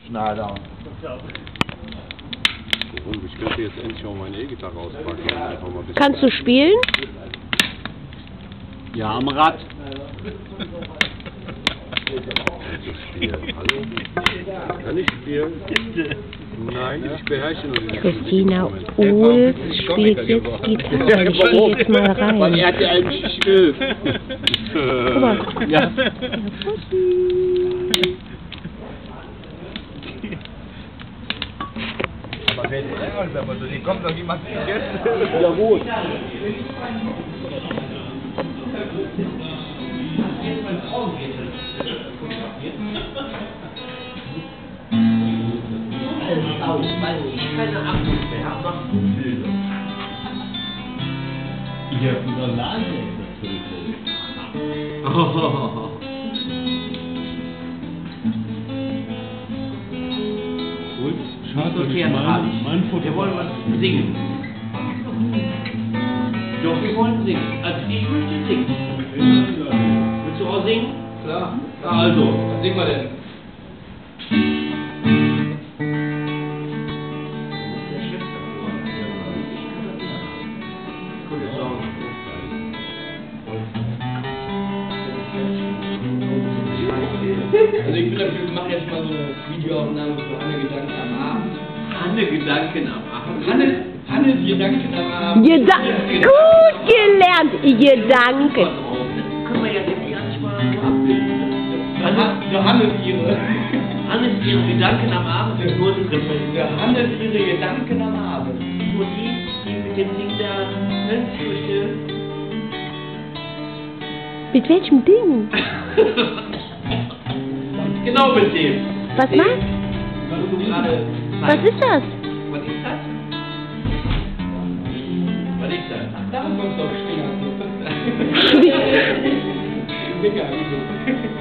Schneider. Und ich könnte jetzt endlich auch meine E-Gitarre auspacken und einfach mal ein bisschen. Kannst du spielen? Ja, am Rad. Hallo? Kann ich spielen? Nein, ich beherrsche nur dieses Christina Ulf spielt jetzt Gitarre. Ich gehe jetzt mal Weil rein. er hat ja ein Stück. Guck mal. Ja. Aber wenn der aber so, die kommt doch niemand gegessen. Ja gut. Ich habe einen Salat Und? Schade, Wir wollen was singen. Doch, wir wollen singen. Also ich möchte singen. Willst du auch singen? Klar. Ja, also. Was singen wir denn? Also ich bin dafür, wir machen jetzt mal so eine Videoaufnahme für Hanne Gedanken am Abend. Hanne Gedanken am Abend. Hannes Gedanken am Abend. Gut gelernt, Gedanken. Können wir ja jetzt gar nicht mal so abbilden. Der Hannes ihre. Hannes ihre Gedanken am Abend sind nur das Refrain. Der Hannes ihre Gedanken am Abend. Nur die mit dem Ding da, ne? Mit welchem Ding? Genau mit dem. Was machst? Was du gerade. Was ist das? Was ist das? Was ist das? Ach, darum kommst du auf Schwingerclub. Mega, wieso?